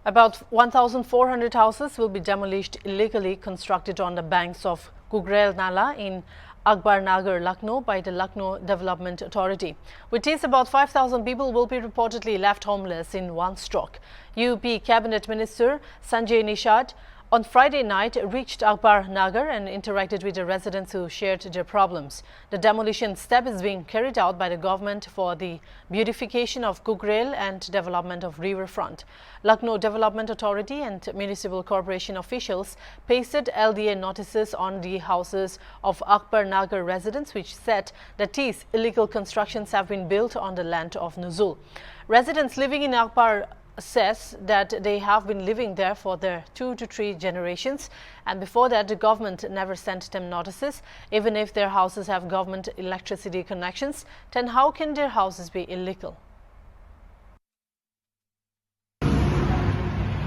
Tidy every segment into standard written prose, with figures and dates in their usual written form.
About 1,400 houses will be demolished illegally constructed on the banks of Gugrel Nala in Akbar Nagar, Lucknow by the Lucknow Development Authority. With this, about 5,000 people will be reportedly left homeless in one stroke. UP Cabinet Minister Sanjay Nishad on Friday night reached Akbar Nagar and interacted with the residents who shared their problems. The demolition step is being carried out by the government for the beautification of Gugrel and development of riverfront. Lucknow Development Authority and municipal corporation officials pasted LDA notices on the houses of Akbar Nagar residents which said that these illegal constructions have been built on the land of Nuzul. Residents living in Akbar says that they have been living there for their 2 to 3 generations, and before that the government never sent them notices. Even if their houses have government electricity connections, then how can their houses be illegal?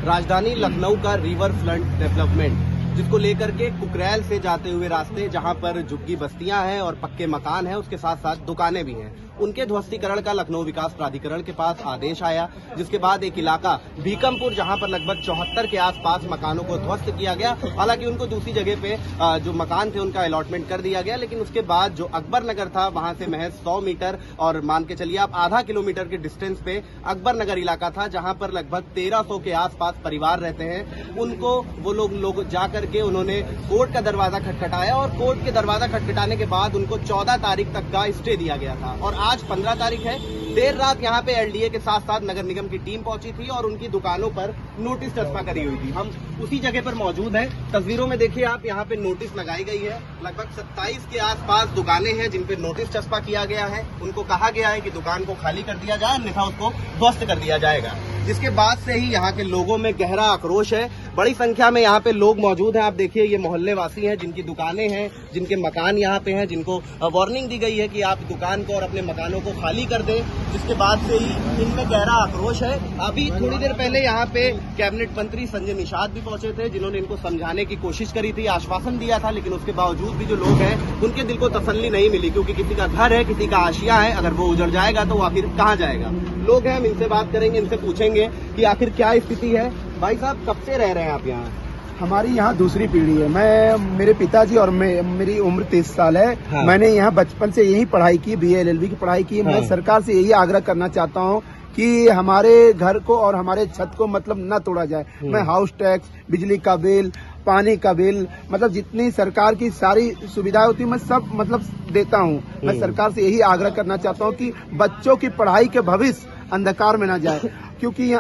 राजधानी लखनऊ का river front development, जिसको लेकर के कुकरेल से जाते हुए रास्ते जहां पर झुग्गी बस्तियां हैं और पक्के मकान हैं, उसके साथ साथ दुकानें भी हैं, उनके ध्वस्तीकरण का लखनऊ विकास प्राधिकरण के पास आदेश आया। जिसके बाद एक इलाका भीकमपुर, जहां पर लगभग 74 के आसपास मकानों को ध्वस्त किया गया। हालांकि उनको दूसरी जगह पे जो मकान थे उनका अलॉटमेंट कर दिया गया, लेकिन उसके बाद जो अकबर नगर था वहां से महज 100 मीटर और मान के चलिए आप आधा किलोमीटर के डिस्टेंस पे अकबर नगर इलाका था, जहां पर लगभग 1300 के आसपास परिवार रहते हैं। उनको वो लोग जाकर के उन्होंने कोर्ट का दरवाजा खटखटाया और कोर्ट के दरवाजा खटखटाने के बाद उनको 14 तारीख तक का स्टे दिया गया था। और आज 15 तारीख है। देर रात यहाँ पे एलडीए के साथ साथ नगर निगम की टीम पहुंची थी और उनकी दुकानों पर नोटिस चस्पा करी हुई थी। हम उसी जगह पर मौजूद हैं। तस्वीरों में देखिए आप, यहाँ पे नोटिस लगाई गई है। लगभग 27 के आसपास दुकानें हैं जिन पे नोटिस चस्पा किया गया है। उनको कहा गया है कि दुकान को खाली कर दिया जाए, अन्यथा उसको ध्वस्त कर दिया जाएगा। जिसके बाद से ही यहाँ के लोगों में गहरा आक्रोश है। बड़ी संख्या में यहाँ पे लोग मौजूद हैं। आप देखिए, ये मोहल्ले वासी हैं जिनकी दुकानें हैं, जिनके मकान यहाँ पे हैं, जिनको वार्निंग दी गई है कि आप दुकान को और अपने मकानों को खाली कर दें। जिसके बाद से ही इनमें गहरा आक्रोश है। अभी थोड़ी देर पहले यहाँ पे कैबिनेट मंत्री संजय निषाद भी पहुंचे थे, जिन्होंने इनको समझाने की कोशिश करी थी, आश्वासन दिया था, लेकिन उसके बावजूद भी जो लोग हैं उनके दिल को तसल्ली नहीं मिली, क्योंकि किसी का घर है, किसी का आशिया है, अगर वो उजड़ जाएगा तो वो आखिर कहाँ जाएगा। लोग हैं, हम इनसे बात करेंगे, इनसे पूछेंगे कि आखिर क्या स्थिति है। भाई साहब, कब से रह रहे हैं आप यहाँ? हमारी यहाँ दूसरी पीढ़ी है। मेरे पिताजी और मेरी उम्र 30 साल है। हाँ। मैंने यहाँ बचपन से यही पढ़ाई की, BA LLB की पढ़ाई की। हाँ। मैं सरकार से यही आग्रह करना चाहता हूँ कि हमारे घर को और हमारे छत को मतलब न तोड़ा जाए। मैं हाउस टैक्स, बिजली का बिल, पानी का बिल, मतलब जितनी सरकार की सारी सुविधाएं होती है मैं सब मतलब देता हूँ। मैं सरकार से यही आग्रह करना चाहता हूँ कि बच्चों की पढ़ाई के भविष्य अंधकार में न जाए, क्योंकि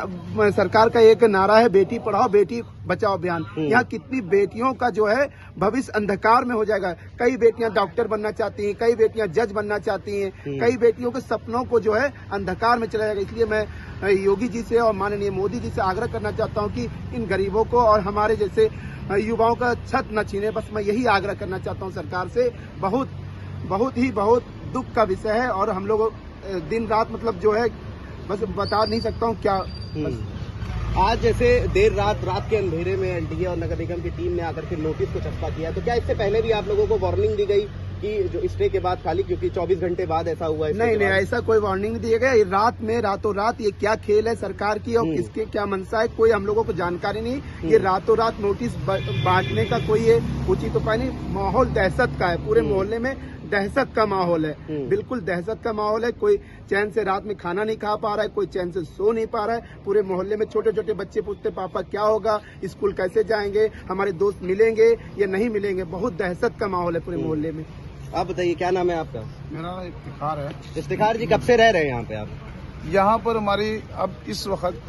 सरकार का एक नारा है बेटी पढ़ाओ बेटी बचाओ अभियान। यहाँ कितनी बेटियों का जो है भविष्य अंधकार में हो जाएगा। कई बेटियां डॉक्टर बनना चाहती हैं, कई बेटियां जज बनना चाहती हैं, कई बेटियों के सपनों को जो है अंधकार में चला जाएगा। इसलिए मैं योगी जी से और माननीय मोदी जी से आग्रह करना चाहता हूँ कि इन गरीबों को और हमारे जैसे युवाओं का छत न छीने। बस मैं यही आग्रह करना चाहता हूँ सरकार से। बहुत दुख का विषय है और हम लोग दिन रात मतलब जो है बस बता नहीं सकता हूँ क्या। आज जैसे देर रात के अंधेरे में एलडीए और नगर निगम की टीम ने आकर के नोटिस को चस्पा किया, तो क्या इससे पहले भी आप लोगों को वार्निंग दी गई कि जो स्टे के बाद खाली, क्योंकि 24 घंटे बाद ऐसा हुआ है? नहीं, ऐसा कोई वार्निंग नहीं दिया गया। रातों रात ये क्या खेल है सरकार की और किसके क्या मंशा है, कोई हम लोगों को जानकारी नहीं। ये रातों रात नोटिस बांटने का कोई ये उचित उपाय नहीं। माहौल दहशत का है, पूरे मोहल्ले में दहशत का माहौल है, बिल्कुल दहशत का माहौल है। कोई चैन से रात में खाना नहीं खा पा रहा है, कोई चैन से सो नहीं पा रहा है। पूरे मोहल्ले में छोटे छोटे बच्चे पूछते पापा क्या होगा, स्कूल कैसे जाएंगे, हमारे दोस्त मिलेंगे या नहीं मिलेंगे। बहुत दहशत का माहौल है पूरे मोहल्ले में। आप बताइए, क्या नाम है आपका? मेरा नाम इफ्तिखार है। इफ्तिखार जी, कब से रह रहे हैं यहाँ पे आप? यहाँ पर हमारी अब इस वक्त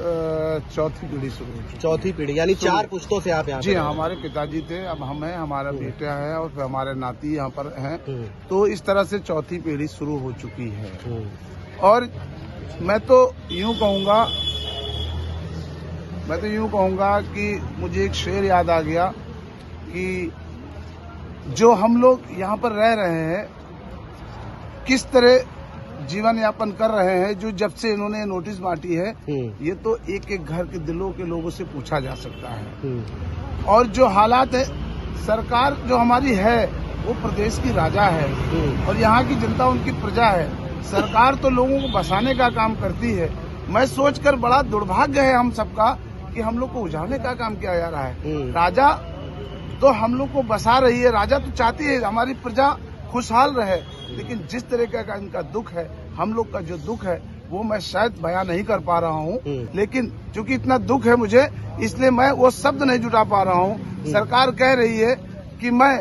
चौथी पीढ़ी शुरू हुई। चौथी पीढ़ी यानी 4 पुश्तों से आप यहाँ? जी हाँ, हमारे पिताजी थे, अब हम हैं, हमारा बेटा है और फिर हमारे नाती यहाँ पर हैं। तो इस तरह से चौथी पीढ़ी शुरू हो चुकी है। और मैं तो यूं कहूँगा कि मुझे एक शेर याद आ गया कि जो हम लोग यहाँ पर रह रहे हैं, किस तरह जीवन यापन कर रहे हैं, जो जब से इन्होंने नोटिस बांटी है, ये तो एक एक घर के दिलों के लोगों से पूछा जा सकता है। और जो हालात है, सरकार जो हमारी है वो प्रदेश की राजा है और यहाँ की जनता उनकी प्रजा है। सरकार तो लोगों को बसाने का काम करती है। मैं सोचकर बड़ा दुर्भाग्य है हम सबका कि कि हम लोग को उजाड़ने का काम किया जा रहा है। राजा तो हम लोग को बसा रही है, राजा तो चाहती है हमारी प्रजा खुशहाल रहे, लेकिन जिस तरीके का इनका दुख है, हम लोग का जो दुख है वो मैं शायद बयां नहीं कर पा रहा हूँ। लेकिन चूंकि इतना दुख है मुझे, इसलिए मैं वो शब्द नहीं जुटा पा रहा हूँ। सरकार कह रही है कि मैं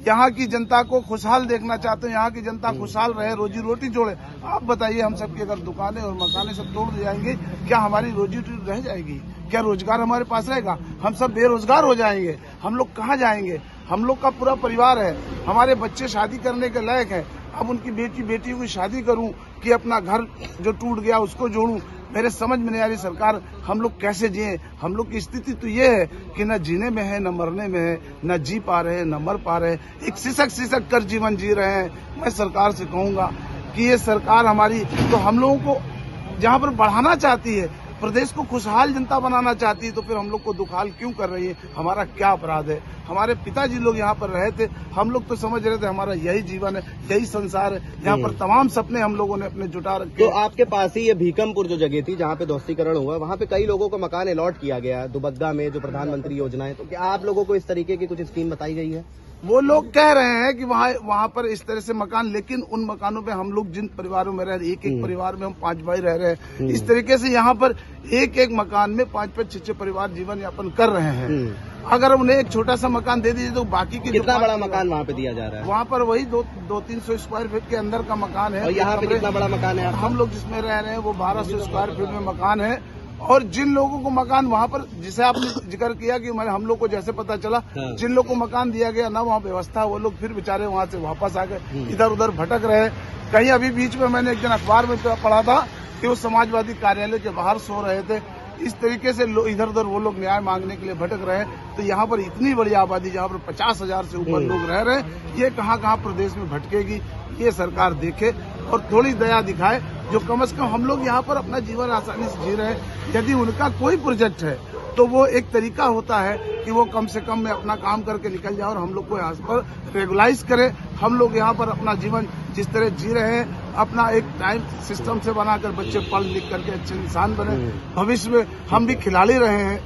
यहाँ की जनता को खुशहाल देखना चाहते हैं, यहाँ की जनता खुशहाल रहे, रोजी रोटी जोड़े। आप बताइए, हम सबकी अगर दुकानें और मकानें सब तोड़ दी जाएंगी, क्या हमारी रोजी रोटी रह जाएगी? क्या रोजगार हमारे पास रहेगा? हम सब बेरोजगार हो जाएंगे। हम लोग कहाँ जाएंगे? हम लोग का पूरा परिवार है, हमारे बच्चे शादी करने के लायक हैं। अब उनकी बेटी की शादी करूं कि अपना घर जो टूट गया उसको जोड़ूं, मेरे समझ में नहीं आ रही। सरकार, हम लोग कैसे जिए? हम लोग की स्थिति तो ये है कि न जीने में है, न मरने में है, न जी पा रहे हैं, न मर पा रहे हैं। एक सिसक कर जीवन जी रहे हैं। मैं सरकार से कहूंगा कि ये सरकार हमारी तो हम लोगों को जहाँ पर बढ़ाना चाहती है, प्रदेश को खुशहाल जनता बनाना चाहती है, तो फिर हम लोग को दुखाल क्यों कर रही है? हमारा क्या अपराध है? हमारे पिताजी लोग यहाँ पर रहे थे, हम लोग तो समझ रहे थे हमारा यही जीवन है, यही संसार है, यहाँ पर तमाम सपने हम लोगों ने अपने जुटा रखे। तो आपके पास ही ये भीकमपुर जो जगह थी जहाँ पे ध्वस्तीकरण हुआ, वहाँ पे कई लोगों को मकान अलॉट किया गया, दुबग्गा में जो प्रधानमंत्री योजना है, तो क्या आप लोगों को इस तरीके की कुछ स्कीम बताई गई है? वो लोग कह रहे हैं कि वहाँ पर इस तरह से मकान, लेकिन उन मकानों पे हम लोग जिन परिवारों में रह रहे, एक परिवार में हम 5 भाई रह रहे हैं, इस तरीके से यहाँ पर एक मकान में 5-5, 6 परिवार जीवन यापन कर रहे हैं। अगर उन्हें एक छोटा सा मकान दे दीजिए तो बाकी की कितना बड़ा मकान वहाँ पे दिया जा रहा है? वहाँ पर वही 200-300 स्क्वायर फीट के अंदर का मकान है। और यहाँ पे कितना बड़ा मकान है? हम लोग जिसमें रह रहे हैं वो 1200 स्क्वायर फीट में मकान है। और जिन लोगों को मकान वहाँ पर, जिसे आपने जिक्र किया कि हम लोग को जैसे पता चला, जिन लोग को मकान दिया गया ना वहाँ व्यवस्था, वो लोग फिर बेचारे वहाँ से वापस आ गए, इधर उधर भटक रहे। कहीं अभी बीच में मैंने एक दिन अखबार में पढ़ा था कि वो समाजवादी कार्यालय के बाहर सो रहे थे। इस तरीके से इधर उधर वो लोग न्याय मांगने के लिए भटक रहे हैं। तो यहाँ पर इतनी बड़ी आबादी, जहाँ पर 50,000 से ऊपर लोग रह रहे हैं, ये कहाँ प्रदेश में भटकेगी? ये सरकार देखे और थोड़ी दया दिखाए, जो कम से कम हम लोग यहाँ पर अपना जीवन आसानी से जी रहे हैं। यदि उनका कोई प्रोजेक्ट है तो वो एक तरीका होता है कि वो कम से कम में अपना काम करके निकल जाए और हम लोग को यहाँ पर रेगुलाइज करे। हम लोग यहाँ पर अपना जीवन जिस तरह जी रहे हैं, अपना एक टाइम सिस्टम से बनाकर बच्चे पढ़ लिख करके अच्छे इंसान बने। भविष्य में हम भी खिलाड़ी रहे हैं,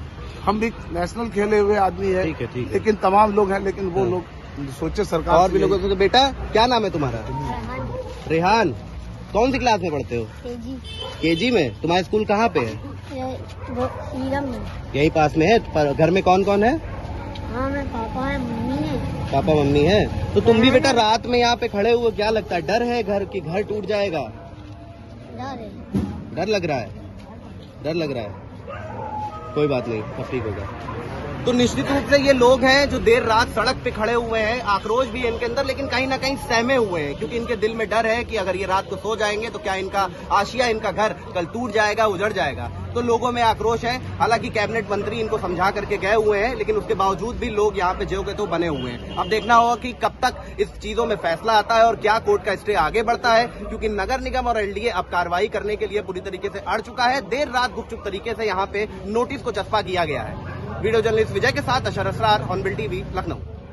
हम भी नेशनल खेले हुए आदमी है, लेकिन तमाम लोग हैं, लेकिन वो लोग सोचे सरकार और भी लोगों से। बेटा, क्या नाम है तुम्हारा? रेहान। कौन सी क्लास में पढ़ते हो? केजी में। तुम्हारा स्कूल कहाँ पे है? यही पास में है। पर घर में कौन कौन है? हाँ, मैं पापा है, मम्मी है। पापा मम्मी है। तो तुम भी बेटा रात में यहाँ पे खड़े हुए, क्या लगता है? डर है घर की, घर टूट जाएगा? डर है। डर लग रहा है? डर लग रहा है? कोई बात नहीं, सब ठीक होगा। तो निश्चित रूप से ये लोग हैं जो देर रात सड़क पे खड़े हुए हैं, आक्रोश भी है इनके अंदर, लेकिन कहीं ना कहीं सहमे हुए हैं, क्योंकि इनके दिल में डर है कि अगर ये रात को सो जाएंगे तो क्या इनका आशिया, इनका घर कल टूट जाएगा, उजड़ जाएगा। तो लोगों में आक्रोश है। हालांकि कैबिनेट मंत्री इनको समझा करके गए हुए हैं, लेकिन उसके बावजूद भी लोग यहाँ पे जो के तो बने हुए हैं। अब देखना होगा कि कब तक इस चीजों में फैसला आता है और क्या कोर्ट का स्टे आगे बढ़ता है, क्योंकि नगर निगम और एलडीए अब कार्रवाई करने के लिए पूरी तरीके से अड़ चुका है। देर रात गुपचुप तरीके से यहाँ पे नोटिस को चस्पा किया गया है। वीडियो जर्नलिस्ट विजय के साथ अशर असरार, हॉर्नबिल टीवी, लखनऊ।